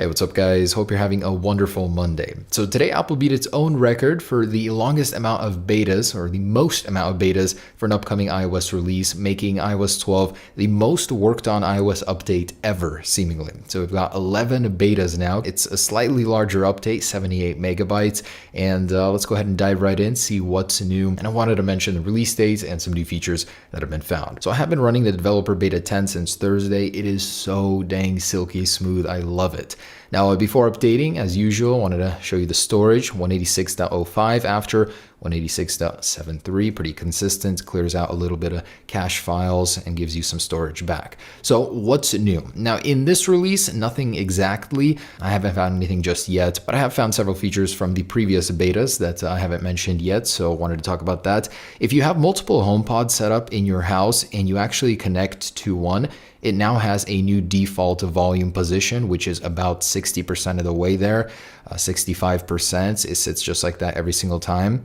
Hey, what's up guys? Hope you're having a wonderful Monday. So today Apple beat its own record for the longest amount of betas, or the most amount of betas for an upcoming iOS release, making iOS 12 the most worked on iOS update ever, seemingly. So we've got 11 betas now. It's a slightly larger update, 78 megabytes, and let's go ahead and dive right in, see what's new. And I wanted to mention the release dates and some new features that have been found. So I have been running the developer beta 10 since Thursday. It is so dang silky smooth. I love it. Now, before updating, as usual, I wanted to show you the storage, 186.05 after 186.73, pretty consistent, clears out a little bit of cache files and gives you some storage back. So what's new? Now, in this release, nothing exactly. I haven't found anything just yet, but I have found several features from the previous betas that I haven't mentioned yet, so I wanted to talk about that. If you have multiple HomePods set up in your house and you actually connect to one, it now has a new default volume position, which is about 60% of the way there, 65%. It sits just like that every single time.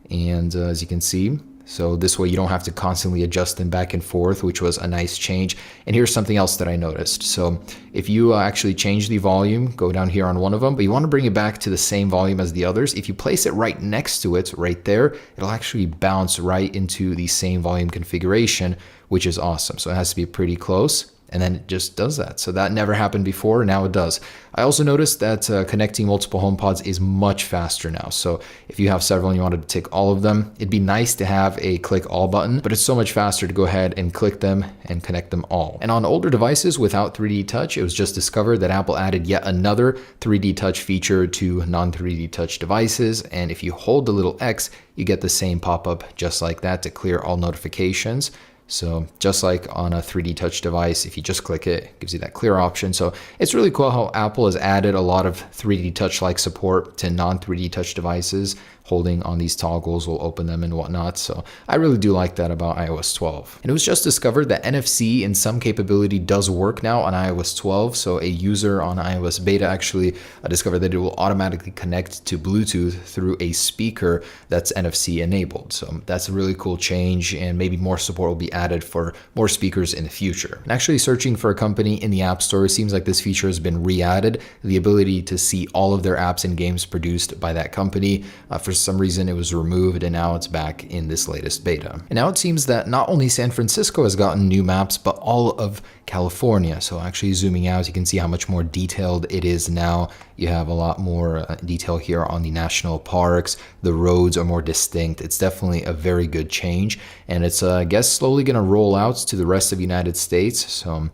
And as you can see, so this way you don't have to constantly adjust them back and forth, which was a nice change. And here's something else that I noticed. So if you actually change the volume, go down here on one of them, but you want to bring it back to the same volume as the others, if you place it right next to it, right there, it'll actually bounce right into the same volume configuration, which is awesome. So it has to be pretty close. And then it just does that. So that never happened before, now it does. I also noticed that connecting multiple HomePods is much faster now. So if you have several and you wanted to tick all of them, it'd be nice to have a click all button, but it's so much faster to go ahead and click them and connect them all. And on older devices without 3D Touch, it was just discovered that Apple added yet another 3D Touch feature to non-3D Touch devices. And if you hold the little X, you get the same pop-up just like that to clear all notifications. So just like on a 3D Touch device, if you just click it, it gives you that clear option. So it's really cool how Apple has added a lot of 3D Touch-like support to non-3D Touch devices. Holding on these toggles will open them and whatnot. So I really do like that about iOS 12. And it was just discovered that NFC in some capability does work now on iOS 12. So a user on iOS beta actually discovered that it will automatically connect to Bluetooth through a speaker that's NFC enabled. So that's a really cool change, and maybe more support will be added for more speakers in the future. And actually searching for a company in the App Store, it seems like this feature has been re-added, the ability to see all of their apps and games produced by that company. For some reason it was removed, and now it's back in this latest beta. And now it seems that not only San Francisco has gotten new maps, but all of California. So actually zooming out, you can see how much more detailed it is now. You have a lot more detail here on the national parks. The roads are more distinct. It's definitely a very good change, and it's I guess slowly going to roll out to the rest of the United States. So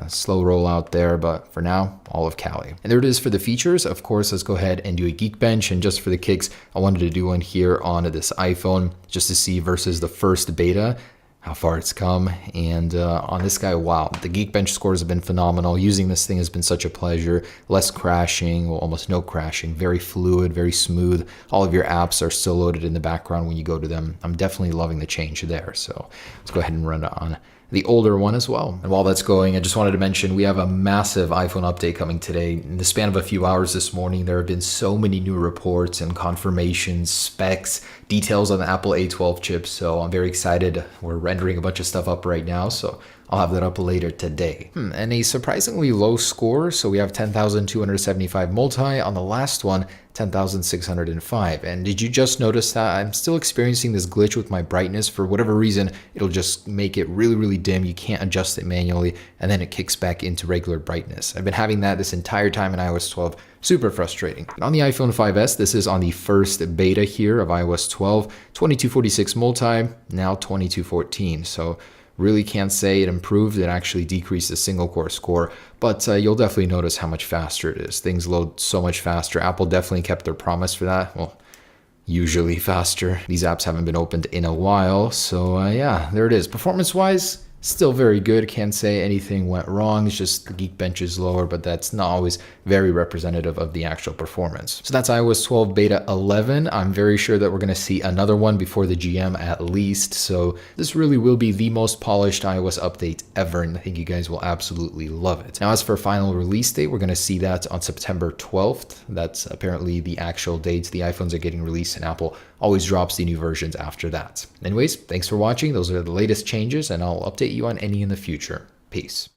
slow rollout there, but for now, all of Cali. And there it is for the features. Of course, let's go ahead and do a Geekbench. And just for the kicks, I wanted to do one here on this iPhone just to see versus the first beta how far it's come. And on this guy, wow, the Geekbench scores have been phenomenal. Using this thing has been such a pleasure. Less crashing, well, almost no crashing, very fluid, very smooth. All of your apps are still loaded in the background when you go to them. I'm definitely loving the change there. So let's go ahead and run it on the older one as well. And while that's going, I just wanted to mention we have a massive iPhone update coming today. In the span of a few hours this morning, there have been so many new reports and confirmations, specs, details on the Apple A12 chip. So I'm very excited. We're rendering a bunch of stuff up right now, so I'll have that up later today. And a surprisingly low score. So we have 10,275 multi. On the last one, 10,605. And did you just notice that I'm still experiencing this glitch with my brightness? For whatever reason, it'll just make it really, really dim. You can't adjust it manually, and then it kicks back into regular brightness. I've been having that this entire time in iOS 12. Super frustrating. And on the iPhone 5S, this is on the first beta here of iOS 12, 2246 multi, now 2214. So really can't say it improved. It actually decreased the single core score, but you'll definitely notice how much faster it is. Things load so much faster. Apple definitely kept their promise for that. Well, usually faster. These apps haven't been opened in a while. So yeah, there it is. Performance-wise, still very good. Can't say anything went wrong. It's just the Geekbench is lower, but that's not always very representative of the actual performance. So that's iOS 12 beta 11. I'm very sure that we're going to see another one before the GM at least. So this really will be the most polished iOS update ever, and I think you guys will absolutely love it. Now, as for final release date, we're going to see that on September 12th. That's apparently the actual date the iPhones are getting released, and Apple always drops the new versions after that. Anyways, thanks for watching. Those are the latest changes, and I'll update you on any in the future. Peace.